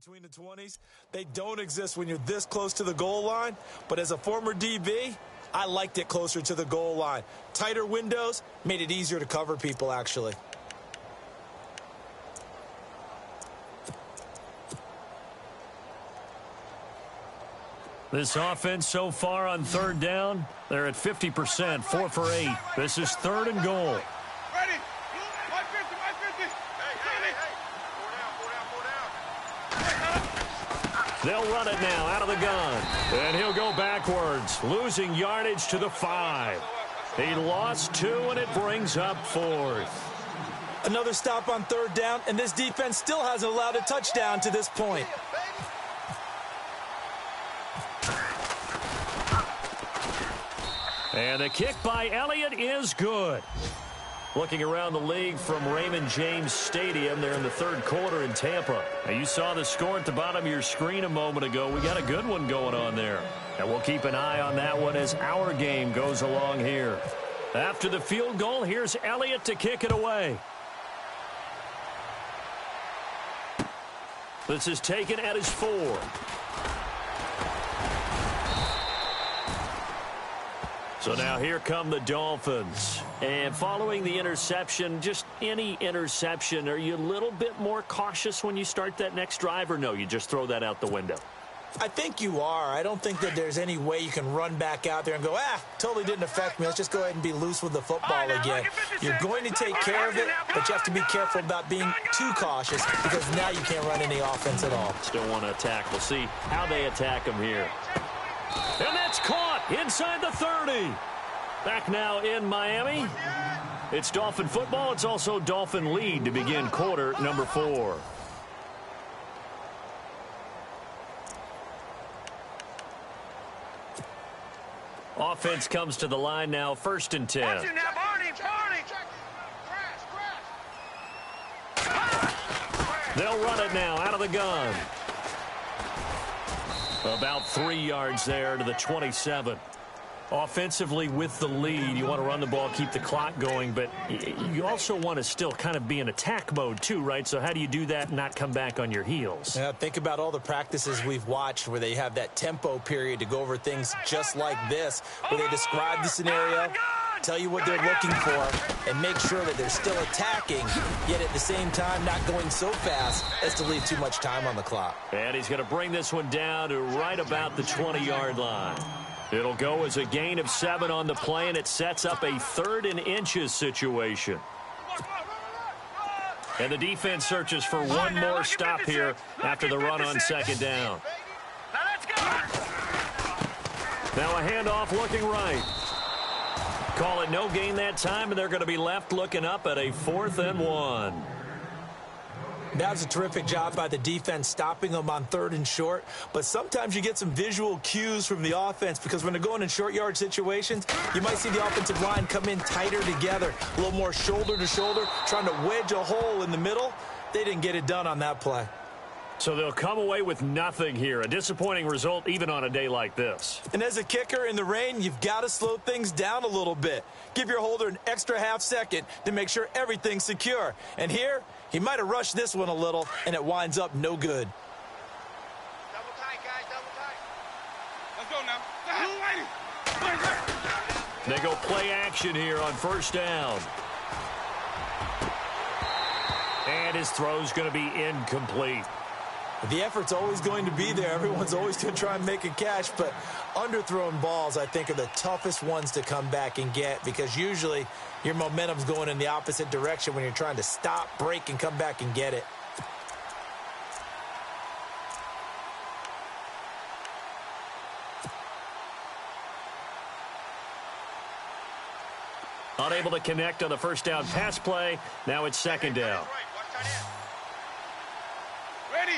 Between the 20s, they don't exist when you're this close to the goal line, but as a former DB, I liked it closer to the goal line. Tighter windows made it easier to cover people, actually. This offense so far on third down, they're at 50%, 4 for 8. This is third and goal. Ready? 550, 550. Hey. They'll run it now out of the gun. And he'll go backwards, losing yardage to the 5. He lost 2, and it brings up 4th. Another stop on third down, and this defense still hasn't allowed a touchdown to this point. And the kick by Elliott is good. Looking around the league from Raymond James Stadium, they're in the third quarter in Tampa. Now, you saw the score at the bottom of your screen a moment ago. We got a good one going on there. And we'll keep an eye on that one as our game goes along here. After the field goal, here's Elliott to kick it away. This is taken at his 4. So now here come the Dolphins. And following the interception, just any interception, are you a little bit more cautious when you start that next drive, or no, you just throw that out the window? I think you are. I don't think that there's any way you can run back out there and go, totally didn't affect me. Let's just go ahead and be loose with the football again. You're going to take care of it, but you have to be careful about being too cautious because now you can't run any offense at all. Still want to attack. We'll see how they attack him here. And that's caught inside the 30. Back now in Miami. It's Dolphin football. It's also Dolphin lead to begin quarter number 4. Offense comes to the line now, 1st and 10. They'll run it now out of the gun. About 3 yards there to the 27. Offensively with the lead, you want to run the ball, keep the clock going, but you also want to still kind of be in attack mode too, right? So how do you do that and not come back on your heels? Yeah, think about all the practices we've watched where they have that tempo period to go over things just like this, where they describe the scenario, tell you what they're looking for, and make sure that they're still attacking, yet at the same time not going so fast as to leave too much time on the clock. And he's going to bring this one down to right about the 20-yard line. It'll go as a gain of 7 on the play, and it sets up a 3rd and inches situation. And the defense searches for one more stop here after the run on 2nd down. Now a handoff looking right. Call it no gain that time, and they're going to be left looking up at a 4th and 1. That was a terrific job by the defense stopping them on 3rd and short. But sometimes you get some visual cues from the offense because when they're going in short yard situations, you might see the offensive line come in tighter together, a little more shoulder to shoulder, trying to wedge a hole in the middle. They didn't get it done on that play. So they'll come away with nothing here. A disappointing result even on a day like this. And as a kicker in the rain, you've got to slow things down a little bit. Give your holder an extra half second to make sure everything's secure. And here, he might have rushed this one a little, and it winds up no good. Double tight, guys, double tight. Let's go now. They go play action here on 1st down. And his throw's going to be incomplete. The effort's always going to be there. Everyone's always going to try and make a catch, but underthrown balls, I think, are the toughest ones to come back and get because usually your momentum's going in the opposite direction when you're trying to stop, break, and come back and get it. Unable to connect on the 1st down pass play. Now it's 2nd down. Ready?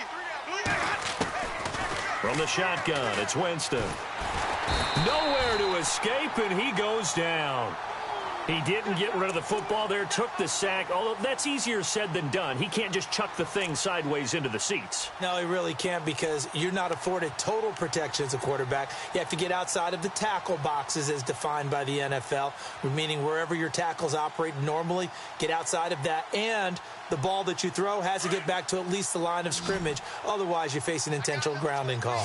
From the shotgun, it's Winston. Nowhere to escape, and he goes down. He didn't get rid of the football there, took the sack, although that's easier said than done. He can't just chuck the thing sideways into the seats. No, he really can't because you're not afforded total protection as a quarterback. You have to get outside of the tackle boxes as defined by the NFL, meaning wherever your tackles operate normally, get outside of that, and the ball that you throw has to get back to at least the line of scrimmage. Otherwise, you face an intentional grounding call.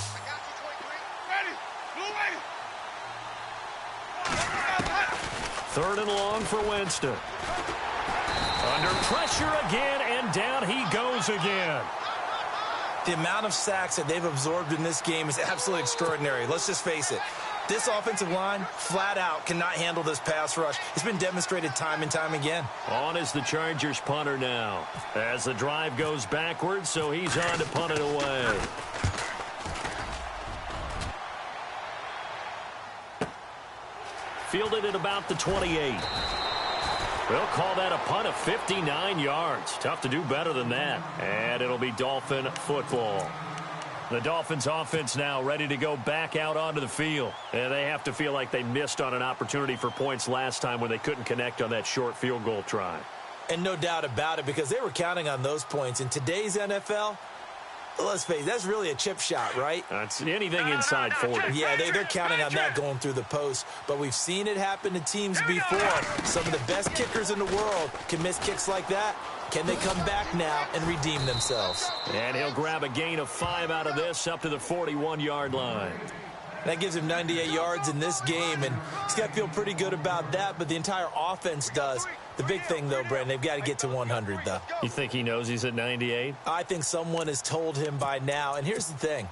Third and long for Winston. Under pressure again, and down he goes again. The amount of sacks that they've absorbed in this game is absolutely extraordinary. Let's just face it. This offensive line, flat out, cannot handle this pass rush. It's been demonstrated time and time again. On is the Chargers punter now. As the drive goes backwards, so he's on to punt it away. Fielded at about the 28. We'll call that a punt of 59 yards. Tough to do better than that. And it'll be Dolphin football. The Dolphins offense now ready to go back out onto the field. And they have to feel like they missed on an opportunity for points last time when they couldn't connect on that short field goal try. And no doubt about it, because they were counting on those points. In today's NFL, let's face it, that's really a chip shot, right? That's anything inside 40. Yeah, they're counting on that going through the post. But we've seen it happen to teams before. Some of the best kickers in the world can miss kicks like that. Can they come back now and redeem themselves? And he'll grab a gain of 5 out of this up to the 41-yard line. That gives him 98 yards in this game, and he's got to feel pretty good about that, but the entire offense does. The big thing, though, Brandon, they've got to get to 100, though. You think he knows he's at 98? I think someone has told him by now, and here's the thing.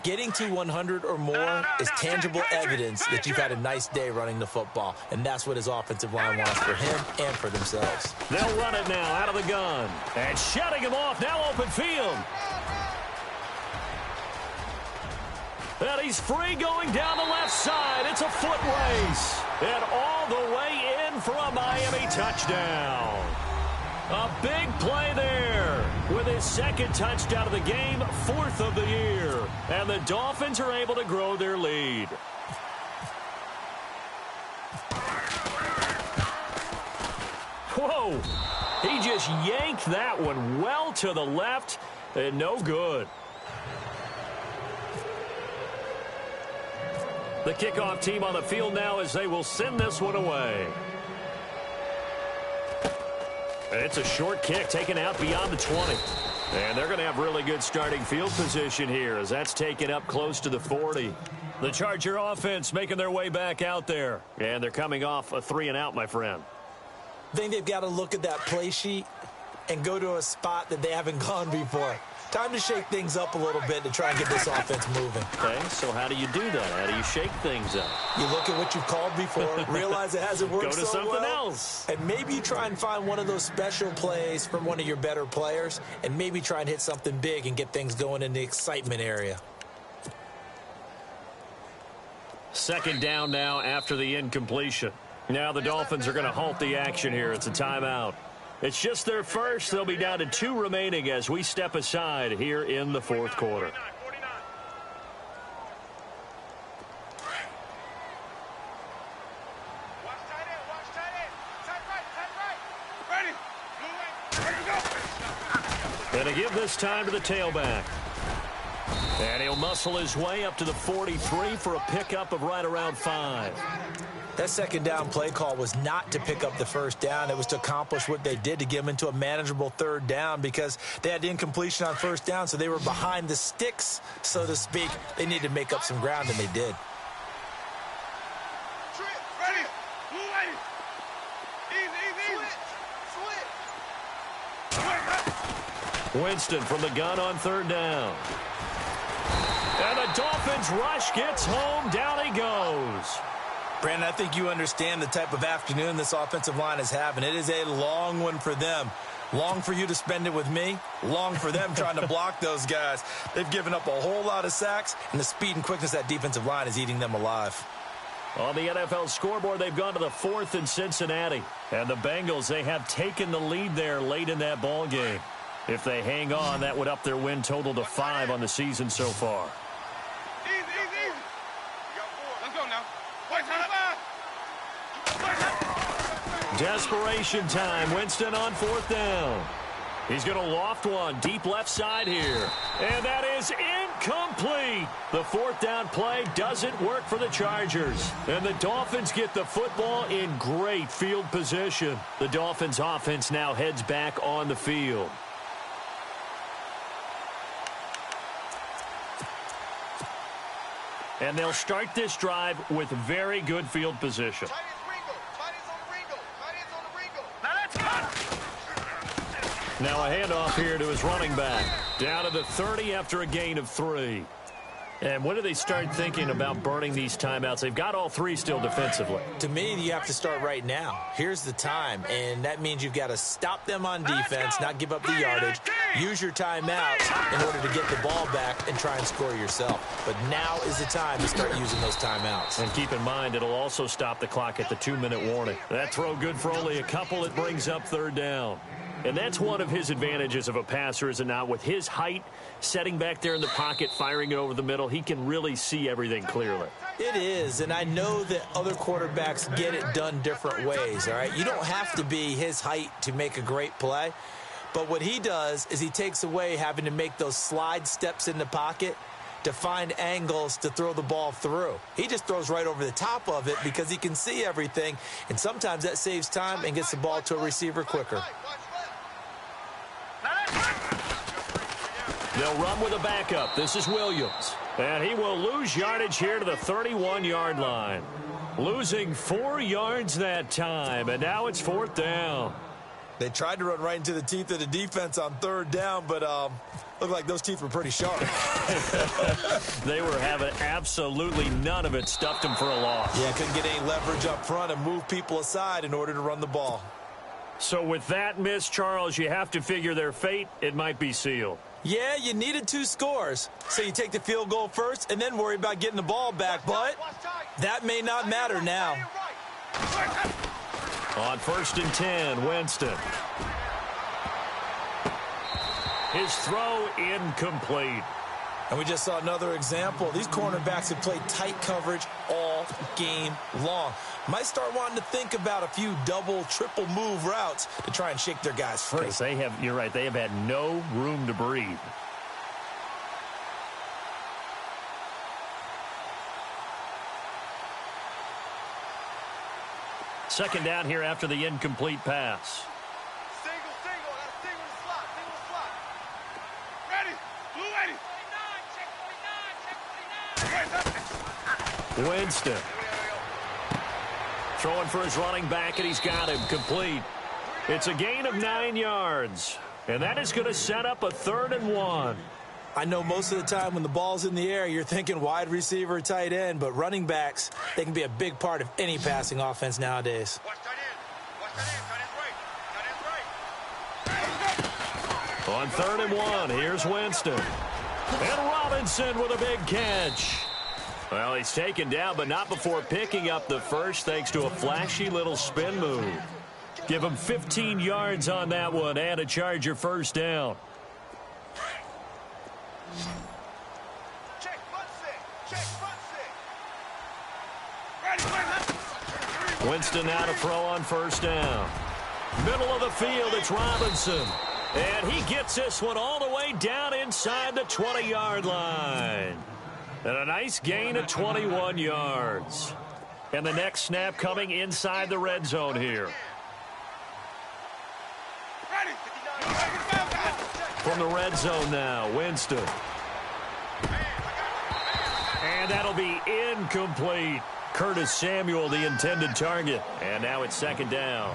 Getting to 100 or more is tangible evidence that you've had a nice day running the football, and that's what his offensive line wants for him and for themselves. They'll run it now out of the gun, and shutting him off, now open field. And he's free going down the left side. It's a foot race. And all the way in for a Miami touchdown. A big play there with his second touchdown of the game, 4th of the year. And the Dolphins are able to grow their lead. Whoa. He just yanked that one well to the left and no good. The kickoff team on the field now as they will send this one away. It's a short kick taken out beyond the 20. And they're going to have really good starting field position here as that's taken up close to the 40. The Charger offense making their way back out there. And they're coming off a 3-and-out, my friend. I think they've got to look at that play sheet and go to a spot that they haven't gone before. Time to shake things up a little bit to try and get this offense moving. Okay, so how do you do that? How do you shake things up? You look at what you've called before, realize it hasn't worked so well. Go to something else. And maybe you try and find one of those special plays from one of your better players, and maybe try and hit something big and get things going in the excitement area. Second down now after the incompletion. Now the Dolphins are going to halt the action here. It's a timeout. It's just their first. They'll be down to 2 remaining as we step aside here in the 4th quarter. And to give this time to the tailback. And he'll muscle his way up to the 43 for a pickup of right around 5. That second down play call was not to pick up the first down. It was to accomplish what they did, to get them into a manageable 3rd down, because they had incompletion on 1st down, so they were behind the sticks, so to speak. They needed to make up some ground, and they did. Winston from the gun on 3rd down. And the Dolphins rush gets home. Down he goes. Brandon, I think you understand the type of afternoon this offensive line is having. It is a long one for them. Long for you to spend it with me. Long for them trying to block those guys. They've given up a whole lot of sacks, and the speed and quickness of that defensive line is eating them alive. On the NFL scoreboard, they've gone to the 4th in Cincinnati. And the Bengals, they have taken the lead there late in that ball game. If they hang on, that would up their win total to 5 on the season so far. Desperation time. Winston on 4th down. He's going to loft one deep left side here. And that is incomplete. The 4th down play doesn't work for the Chargers. And the Dolphins get the football in great field position. The Dolphins offense now heads back on the field. And they'll start this drive with very good field position. Now a handoff here to his running back. Down to the 30 after a gain of 3. And when do they start thinking about burning these timeouts? They've got all 3 still defensively. To me, you have to start right now. Here's the time, and that means you've got to stop them on defense, not give up the yardage, use your timeouts in order to get the ball back and try and score yourself. But now is the time to start using those timeouts. And keep in mind, it'll also stop the clock at the 2-minute warning. That throw good for only a couple. It brings up 3rd down. And that's one of his advantages of a passer, is it not? With his height, setting back there in the pocket, firing it over the middle, he can really see everything clearly. It is, and I know that other quarterbacks get it done different ways, all right? You don't have to be his height to make a great play, but what he does is he takes away having to make those slide steps in the pocket to find angles to throw the ball through. He just throws right over the top of it because he can see everything, and sometimes that saves time and gets the ball to a receiver quicker. They'll run with a backup. This is Williams. And he will lose yardage here to the 31-yard line. Losing 4 yards that time, and now it's 4th down. They tried to run right into the teeth of the defense on 3rd down, but looked like those teeth were pretty sharp. They were having absolutely none of it. Stuffed them for a loss. Yeah, couldn't get any leverage up front and move people aside in order to run the ball. So with that miss, Charles, you have to figure their fate. It might be sealed. Yeah, you needed 2 scores. So you take the field goal first and then worry about getting the ball back. But that may not matter now. On 1st and 10, Winston. His throw incomplete. And we just saw another example. These cornerbacks have played tight coverage all game long. Might start wanting to think about a few double, triple move routes to try and shake their guys free. Because you're right, they have had no room to breathe. Second down here after the incomplete pass. Single, got a single in the slot. Ready, blue ready. 49, check 49. Winston. Throwing for his running back, and he's got him complete. It's a gain of 9 yards, and that is going to set up a 3rd and 1. I know most of the time when the ball's in the air, you're thinking wide receiver, tight end, but running backs, they can be a big part of any passing offense nowadays. Watch tight end, On 3rd and 1, here's Winston. And Robinson with a big catch. Well, he's taken down, but not before picking up the first, thanks to a flashy little spin move. Give him 15 yards on that one and a Charger 1st down. Check, front six. Ready, Winston now to throw on 1st down. Middle of the field, it's Robinson. And he gets this one all the way down inside the 20-yard line. And a nice gain of 21 yards. And the next snap coming inside the red zone here. From the red zone now, Winston. And that'll be incomplete. Curtis Samuel, the intended target. And now it's 2nd down.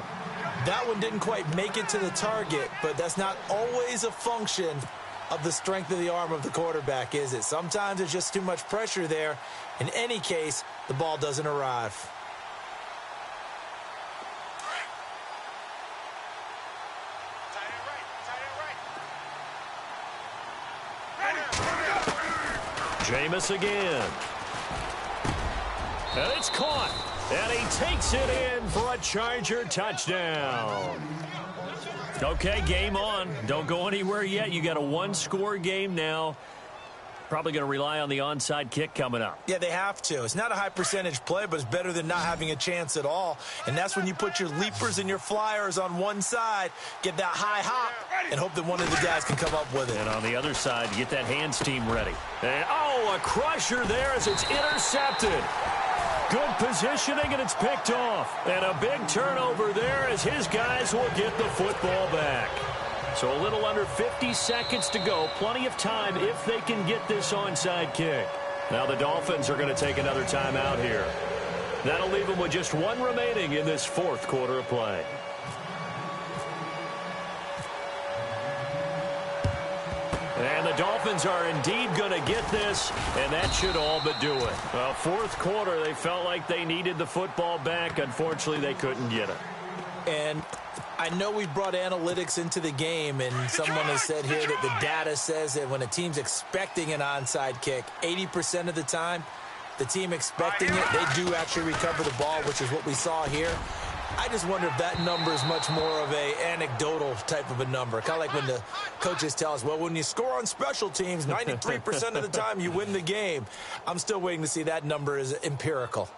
That one didn't quite make it to the target, but that's not always a function of the strength of the arm of the quarterback, is it? Sometimes there's just too much pressure there. In any case, the ball doesn't arrive. Jameis again. And it's caught. And he takes it in for a Charger touchdown. Okay, game on. Don't go anywhere yet. You got a 1-score game now. Probably going to rely on the onside kick coming up. Yeah, they have to. It's not a high percentage play, but it's better than not having a chance at all. And that's when you put your leapers and your flyers on one side, get that high hop, and hope that one of the guys can come up with it. And on the other side, get that hands team ready. And, oh, a crusher there as it's intercepted. Good positioning, and it's picked off. And a big turnover there as his guys will get the football back. So a little under 50 seconds to go. Plenty of time if they can get this onside kick. Now the Dolphins are going to take another timeout here. That'll leave them with just one remaining in this fourth quarter of play. And the Dolphins are indeed going to get this, and that should all but do it. Fourth quarter, they felt like they needed the football back. Unfortunately, they couldn't get it. And I know we brought analytics into the game, and someone has said here that the data says that when a team's expecting an onside kick, 80% of the time, the team expecting it, they do actually recover the ball, which is what we saw here. I just wonder if that number is much more of a anecdotal type of a number. Kind of like when the coaches tell us, well, when you score on special teams, 93% of the time you win the game. I'm still waiting to see that number is empirical.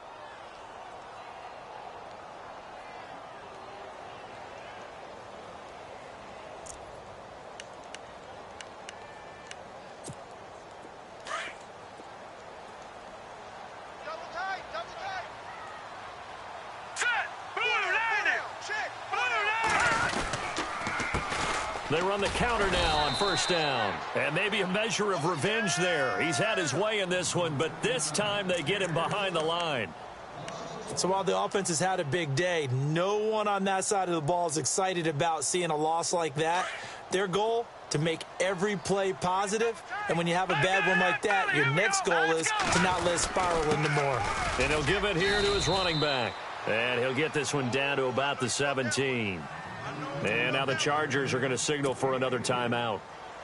They run the counter now on first down. And maybe a measure of revenge there. He's had his way in this one, but this time they get him behind the line. So while the offense has had a big day, no one on that side of the ball is excited about seeing a loss like that. Their goal, to make every play positive. And when you have a bad one like that, your next goal is to not let it spiral into more. And he'll give it here to his running back. And he'll get this one down to about the 17. And now the Chargers are going to signal for another timeout.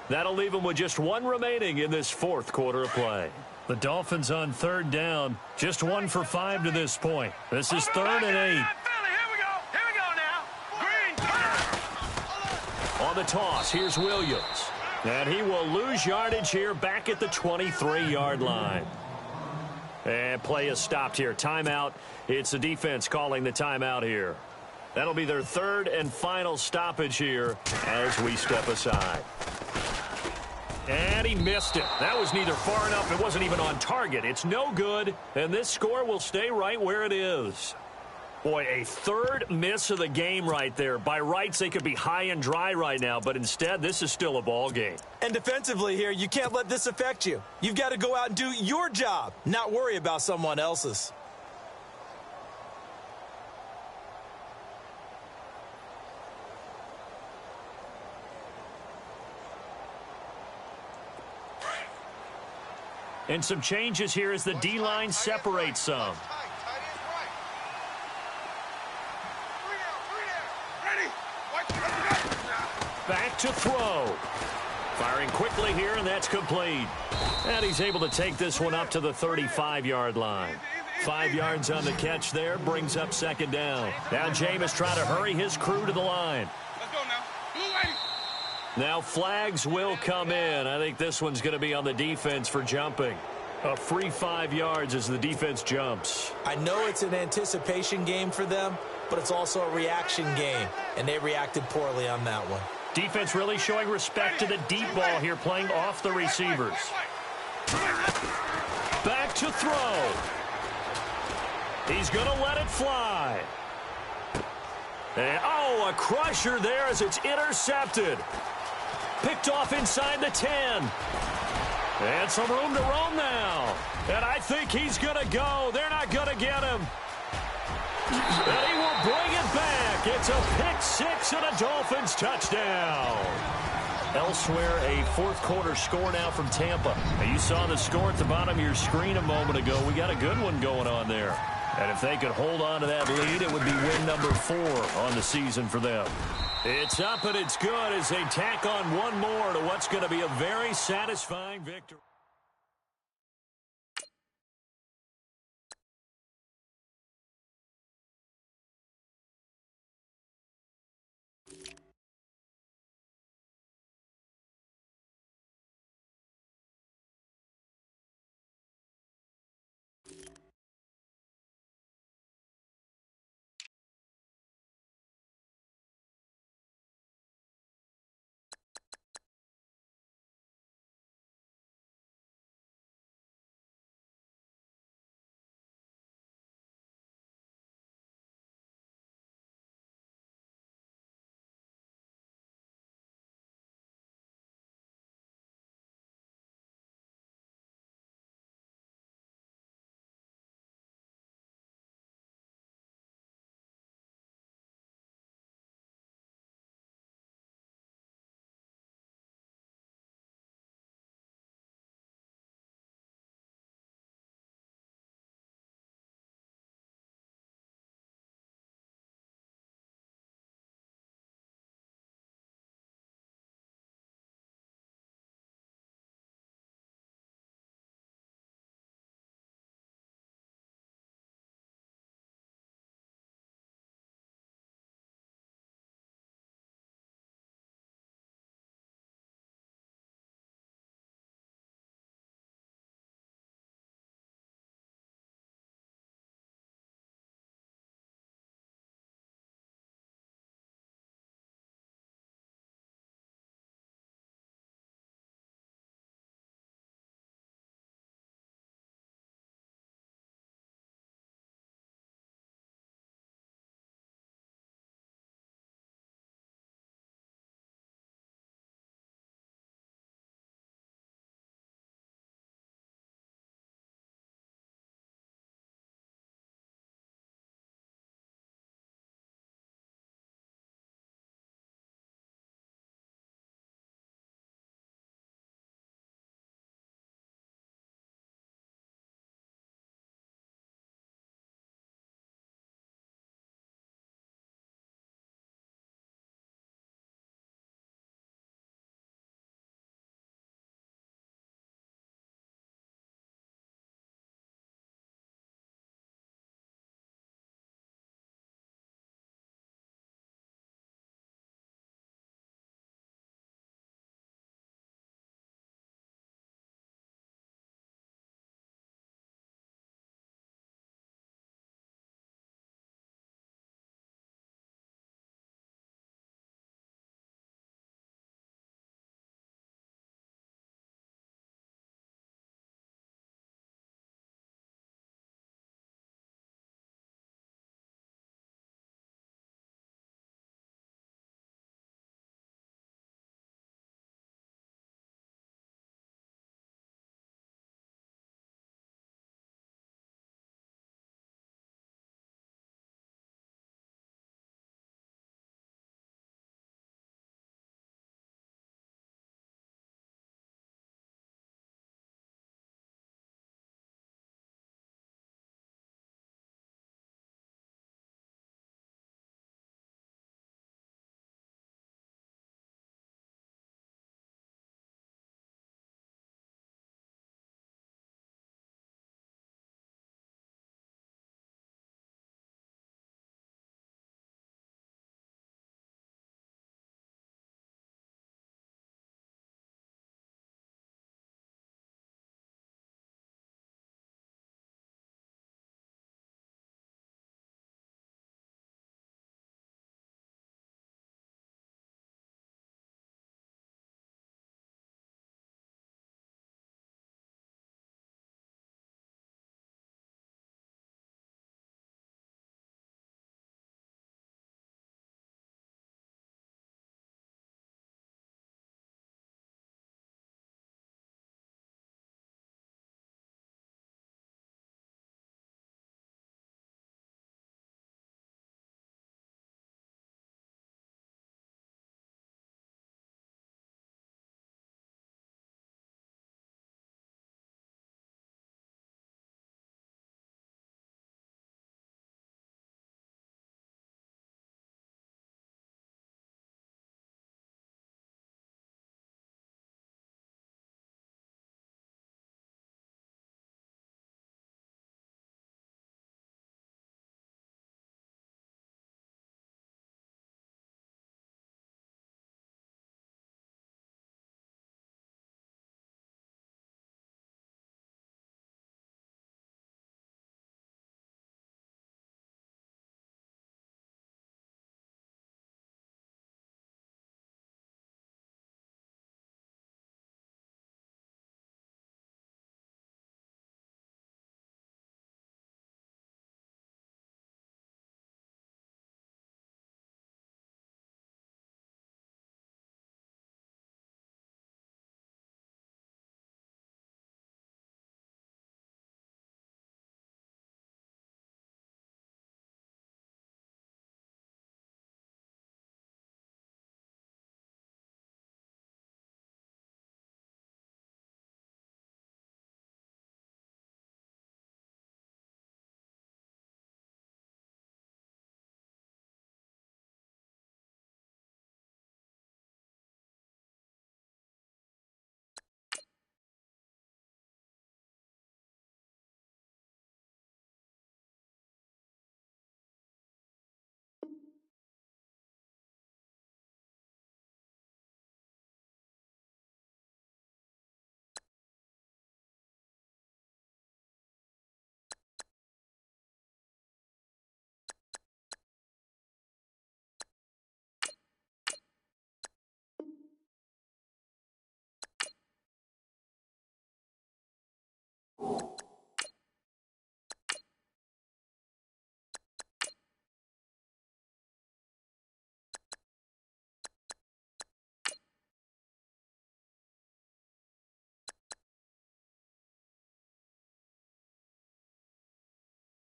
That'll leave them with just one remaining in this fourth quarter of play. The Dolphins on third down, just 1 for 5 to this point. This is 3rd and 8. On the toss, here's Williams. And he will lose yardage here back at the 23-yard line. And play is stopped here. Timeout. It's the defense calling the timeout here. That'll be their third and final stoppage here as we step aside. And he missed it. That was neither far enough. It wasn't even on target. It's no good. And this score will stay right where it is. Boy, a third miss of the game right there. By rights, they could be high and dry right now, but instead, this is still a ball game. And defensively here, you can't let this affect you. You've got to go out and do your job, not worry about someone else's. And some changes here as the D-line separates some. Back to throw. Firing quickly here, and that's complete. And he's able to take this one up to the 35-yard line. 5 yards on the catch there, brings up second down. Now Jameis trying to hurry his crew to the line. Let's go now. Blue lady. Now flags will come in. I think this one's going to be on the defense for jumping. A free 5 yards as the defense jumps. I know it's an anticipation game for them, but it's also a reaction game, and they reacted poorly on that one. Defense really showing respect to the deep ball here, playing off the receivers. Back to throw. He's going to let it fly. And, oh, a crusher there as it's intercepted. Picked off inside the 10. And some room to roam now. And I think he's going to go. They're not going to get him. And he will bring it back. It's a pick six and a Dolphins touchdown. Elsewhere, a fourth quarter score now from Tampa. Now, you saw the score at the bottom of your screen a moment ago. We got a good one going on there. And if they could hold on to that lead, it would be win number 4 on the season for them. It's up and it's good as they tack on one more to what's going to be a very satisfying victory.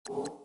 you